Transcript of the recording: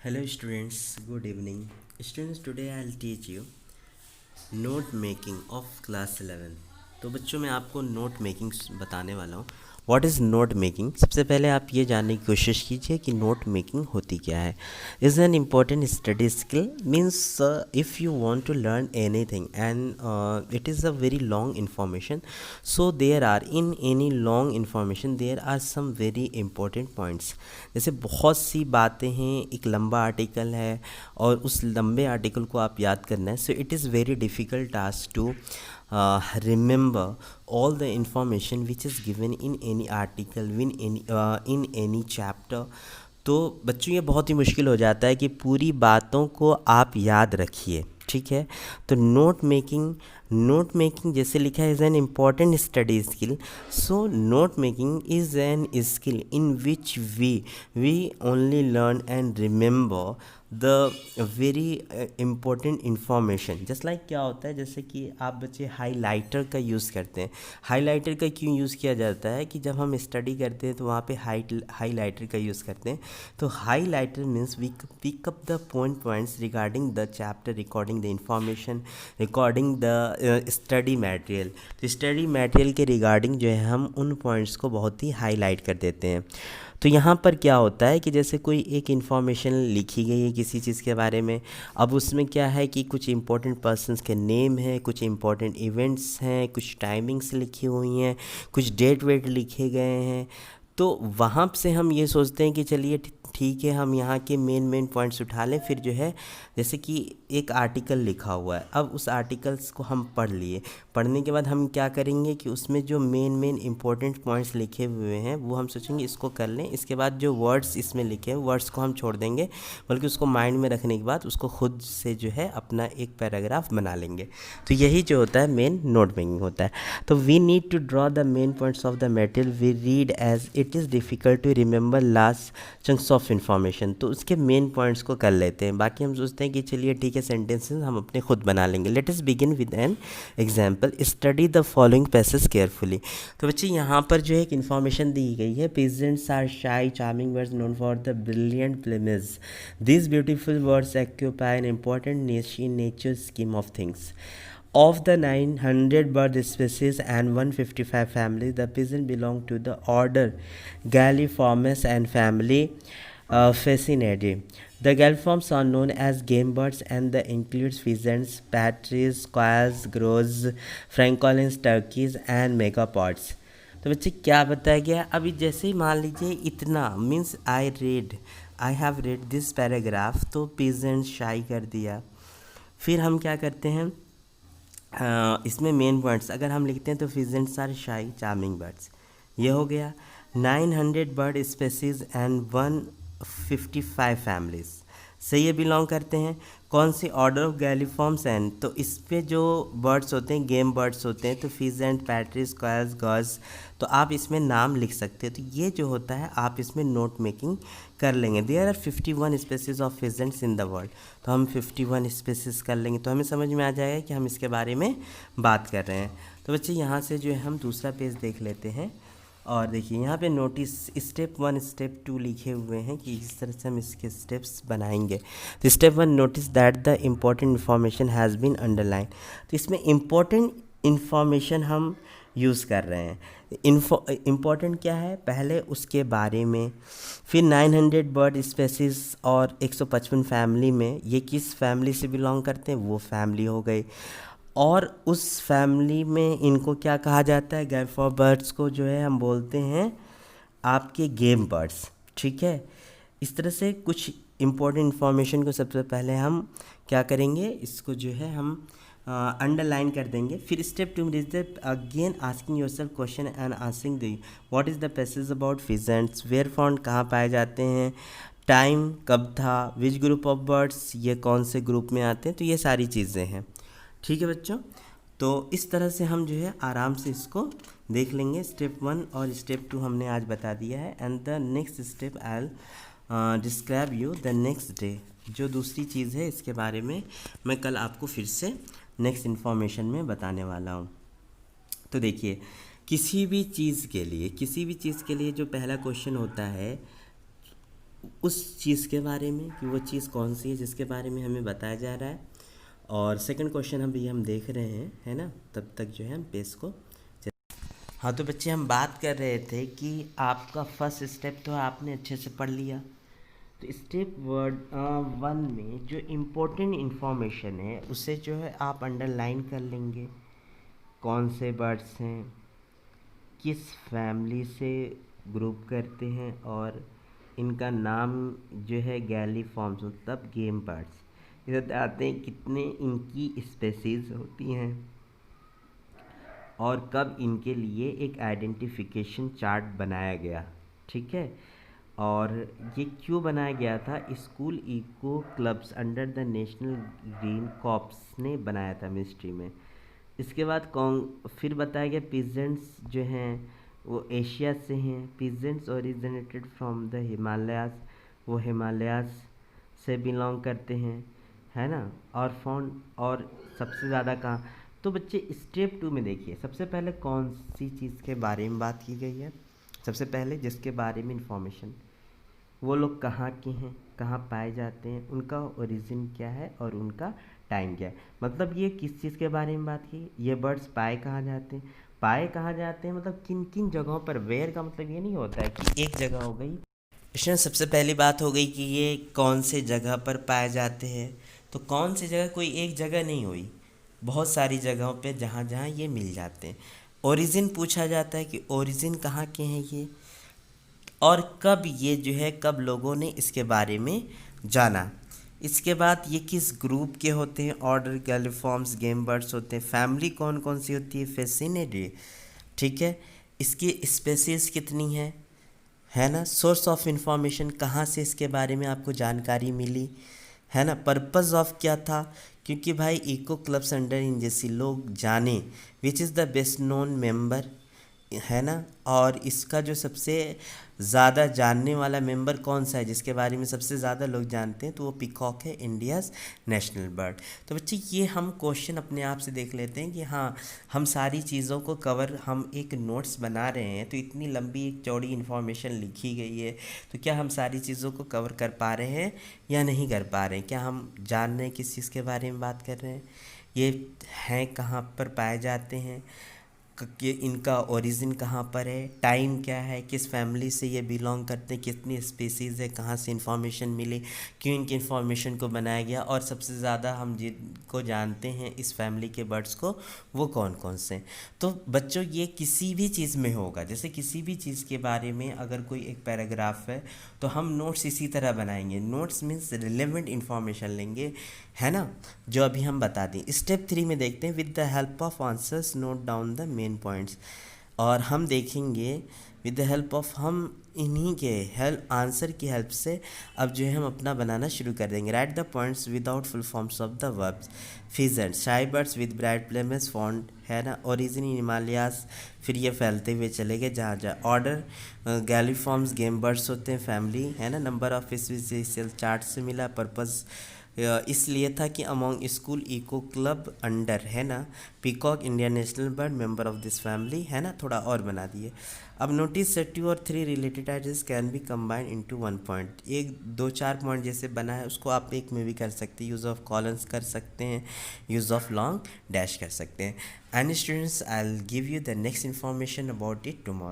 Hello students, good evening. Students, today I'll teach you note making of class 11। तो बच्चों मैं आपको note making बताने वाला हूँ। What is note making? सबसे पहले आप ये जानने की कोशिश कीजिए कि नोट मेकिंग होती क्या है। Is an important study skill means if you want to learn anything and it is a very long information, so there are in any long information there are some very important points. जैसे बहुत सी बातें हैं, एक लंबा article है और उस लंबे आर्टिकल को आप याद करना है, so it is very difficult task to remember all the information which is given in any article in any chapter। तो बच्चों ये बहुत ही मुश्किल हो जाता है कि पूरी बातों को आप याद रखिए, ठीक है। तो नोट मेकिंग जैसे लिखा है is an important study skill. So note making is an skill in which we only learn and remember the very important information. Just like क्या होता है, जैसे कि आप बच्चे हाइलाइटर का यूज़ करते हैं। हाइलाइटर का क्यों यूज़ किया जाता है कि जब हम स्टडी करते हैं तो वहाँ पे हाइलाइटर का यूज़ करते हैं। तो highlighter means we pick up the points regarding the chapter, recording the information, recording the study material. तो स्टडी मटेरियल के रिगार्डिंग जो है हम उन पॉइंट्स को बहुत ही हाईलाइट कर देते हैं। तो यहाँ पर क्या होता है कि जैसे कोई एक इन्फॉर्मेशन लिखी गई है किसी चीज़ के बारे में, अब उसमें क्या है कि कुछ इंपॉर्टेंट पर्सन्स के नेम है, कुछ इंपॉर्टेंट इवेंट्स हैं, कुछ टाइमिंग्स लिखी हुई हैं, कुछ डेट वेट लिखे गए हैं। तो वहाँ से हम ये सोचते हैं कि चलिए ठीक है, हम यहाँ के मेन पॉइंट्स उठा लें। फिर जो है जैसे कि एक आर्टिकल लिखा हुआ है, अब उस आर्टिकल्स को हम पढ़ लिए। पढ़ने के बाद हम क्या करेंगे कि उसमें जो मेन इंपॉर्टेंट पॉइंट्स लिखे हुए हैं वो हम सोचेंगे इसको कर लें। इसके बाद जो वर्ड्स इसमें लिखे हैं वर्ड्स को हम छोड़ देंगे, बल्कि उसको माइंड में रखने के बाद उसको खुद से जो है अपना एक पैराग्राफ बना लेंगे। तो यही जो होता है मेन नोट मेकिंग होता है। तो we need to draw the main points of the material we read as it is difficult to remember last chunks of information. तो उसके मेन पॉइंट्स को कर लेते हैं, बाकी हम सोचते हैं कि चलिए ठीक है सेंटेंसेस हम अपने खुद बना लेंगे। Let us begin with an example. Study the following passage carefully. तो बच्चे यहाँ पर जो है एक इन्फॉर्मेशन दी गई है, pheasants are shy charming birds known for the brilliant plumage. These beautiful words occupy an important niche in nature's scheme of things. Of the 900 bird species and 155 families, the pigeon belong to the order Galliformes and family Phascidae. The galliforms are known as game birds and they include pigeons, patries, squirrels, crows, francolins, turkeys and megapods. तो बच्चे क्या बताया गया अभी? जैसे ही मान लीजिए इतना means I have read this paragraph, तो पीजेंट शाई कर दिया। फिर हम क्या करते हैं, इसमें मेन पॉइंट्स अगर हम लिखते हैं तो pheasants are shy charming birds, ये हो गया। 900 बर्ड स्पेसीज एंड 155 फैमिलीज से ये बिलोंग करते हैं कौन सी ऑर्डर ऑफ गैलीफॉर्म्स एंड, तो इस पे जो बर्ड्स होते हैं गेम बर्ड्स होते हैं, तो फिजेंट, पैट्री, स्क्वायर्स, गॉज, तो आप इसमें नाम लिख सकते हो। तो ये जो होता है आप इसमें नोट मेकिंग कर लेंगे। There are 51 species of pheasants in the world, तो हम 51 स्पेसीज कर लेंगे, तो हमें समझ में आ जाएगा कि हम इसके बारे में बात कर रहे हैं। तो बच्चे यहाँ से जो है हम दूसरा पेज देख लेते हैं और देखिए यहाँ पे नोटिस स्टेप 1 स्टेप 2 लिखे हुए हैं कि इस तरह से हम इसके स्टेप्स बनाएंगे। तो step 1, notice that the important information has been underline. तो इसमें इम्पॉर्टेंट इन्फॉर्मेशन हम यूज़ कर रहे हैं। इम्पॉर्टेंट क्या है, पहले उसके बारे में, फिर 900 बर्ड स्पेसीज और 155 फैमिली में, ये किस फैमिली से बिलोंग करते हैं वो फैमिली हो गई, और उस फैमिली में इनको क्या कहा जाता है, गैफॉर बर्ड्स को जो है हम बोलते हैं आपके गेम बर्ड्स, ठीक है। इस तरह से कुछ इम्पोर्टेंट इन्फॉर्मेशन को सबसे पहले हम क्या करेंगे, इसको जो है हम अंडरलाइन कर देंगे। फिर step 2 is the again asking yourself question and answering the what is the passage about pheasants, where found कहाँ पाए जाते हैं, टाइम कब था, विच ग्रुप ऑफ बर्ड्स, ये कौन से ग्रुप में आते हैं। तो ये सारी चीज़ें हैं, ठीक है बच्चों। तो इस तरह से हम जो है आराम से इसको देख लेंगे। स्टेप 1 और स्टेप 2 हमने आज बता दिया है, and the next step I describe you the next day. जो दूसरी चीज़ है इसके बारे में मैं कल आपको फिर से नेक्स्ट इन्फॉर्मेशन में बताने वाला हूँ। तो देखिए किसी भी चीज़ के लिए जो पहला क्वेश्चन होता है उस चीज़ के बारे में कि वो चीज़ कौन सी है जिसके बारे में हमें बताया जा रहा है। और सेकंड क्वेश्चन अभी हम देख रहे हैं, है ना, तब तक जो है हम पेज को। हाँ तो बच्चे हम बात कर रहे थे कि आपका फर्स्ट स्टेप तो आपने अच्छे से पढ़ लिया। तो स्टेप वर्ड 1 में जो इम्पोर्टेंट इन्फॉर्मेशन है उसे जो है आप अंडरलाइन कर लेंगे। कौन से बर्ड्स हैं, किस फैमिली से ग्रुप करते हैं, और इनका नाम जो है गैलीफॉर्म्स मतलब गेम बर्ड्स। इधर बताते हैं कितने इनकी स्पेसीज होती हैं और कब इनके लिए एक आइडेंटिफिकेशन चार्ट बनाया गया। ठीक है, और ये क्यों बनाया गया था, school eco clubs under the national green corps ने बनाया था मिनिस्ट्री में। इसके बाद कौन फिर बताया गया पिजेंट्स जो हैं वो एशिया से हैं। Peasants originated from the Himalayas, वो हिमालयाज से बिलोंग करते हैं, है ना। और फाउंड और सबसे ज़्यादा कहाँ। तो बच्चे स्टेप 2 में देखिए सबसे पहले कौन सी चीज़ के बारे में बात की गई है। सबसे पहले जिसके बारे में इंफॉर्मेशन, वो लोग कहाँ के हैं, कहाँ पाए जाते हैं, उनका ओरिजिन क्या है और उनका टाइम क्या है। मतलब ये किस चीज़ के बारे में बात की, ये बर्ड्स पाए कहाँ जाते हैं। पाए कहाँ जाते हैं मतलब किन किन जगहों पर। वेयर का मतलब ये नहीं होता है कि एक जगह हो गई। इसमें सबसे पहली बात हो गई कि ये कौन से जगह पर पाए जाते हैं। तो कौन सी जगह, कोई एक जगह नहीं हुई, बहुत सारी जगहों पे जहाँ जहाँ ये मिल जाते हैं। ओरिजिन पूछा जाता है कि ओरिजिन कहाँ के हैं ये, और कब ये जो है कब लोगों ने इसके बारे में जाना। इसके बाद ये किस ग्रुप के होते हैं, ऑर्डर गैलीफॉर्म्स गेम बर्ड्स होते हैं। फैमिली कौन कौन सी होती है, फेसिनेडी। ठीक है, इसकी स्पेसीज कितनी है ना। सोर्स ऑफ इंफॉर्मेशन, कहाँ से इसके बारे में आपको जानकारी मिली, है ना। पर्पज़ ऑफ क्या था, क्योंकि भाई इको क्लब्स अंडर इन जैसी लोग जाने which is the best known member, है ना। और इसका जो सबसे ज़्यादा जानने वाला मेंबर कौन सा है, जिसके बारे में सबसे ज़्यादा लोग जानते हैं, तो वो पीकॉक है, इंडियाज़ नेशनल बर्ड। तो बच्चे ये हम क्वेश्चन अपने आप से देख लेते हैं कि हाँ हम सारी चीज़ों को कवर, हम एक नोट्स बना रहे हैं तो इतनी लंबी एक चौड़ी इन्फॉर्मेशन लिखी गई है, तो क्या हम सारी चीज़ों को कवर कर पा रहे हैं या नहीं कर पा रहे हैं। क्या हम जान रहे हैं किस चीज़ के बारे में बात कर रहे हैं, ये हैं कहाँ पर पाए जाते हैं, कि इनका ओरिजिन कहाँ पर है, टाइम क्या है, किस फैमिली से ये बिलोंग करते हैं, कितनी स्पीसीज़ है, कहाँ से इन्फॉर्मेशन मिली, क्यों इनकी इन्फॉर्मेशन को बनाया गया, और सबसे ज़्यादा हम जिनको जानते हैं इस फैमिली के बर्ड्स को वो कौन कौन से। तो बच्चों ये किसी भी चीज़ में होगा, जैसे किसी भी चीज़ के बारे में अगर कोई एक पैराग्राफ है तो हम नोट्स इसी तरह बनाएंगे। नोट्स मीन्स रिलेवेंट इन्फॉर्मेशन लेंगे, है ना, जो अभी हम बता दें। स्टेप 3 में देखते हैं with the help of answers note down the main points. और हम देखेंगे विद द हेल्प ऑफ, हम इन्हीं के हेल्प आंसर की हेल्प से अब जो है हम अपना बनाना शुरू कर देंगे। Right the points without full forms of the verbs. Pheasant शाई बर्ड्स विद ब्राइट प्लेमेस फॉन्ड, है ना, ओरिजिन इन हिमालयास। फिर ये फैलते हुए चले गए जहाँ जहाँ। ऑर्डर गैलीफॉर्म्स गेम बर्ड्स होते हैं, फैमिली, है ना। नंबर ऑफ स्पीसीज चार्ट से मिला। पर्पज़ इसलिए था कि among school eco club under, है ना, peacock India national bird member of this family, है ना, थोड़ा और बना दिए। अब नोटिस सेट 2 और 3 related ideas can be combined into 1 point. एक 2-4 पॉइंट जैसे बना है उसको आप एक में भी कर सकते हैं। यूज़ ऑफ कॉलन्स कर सकते हैं, यूज़ ऑफ लॉन्ग डैश कर सकते हैं। And students I will give you the next information about it tomorrow.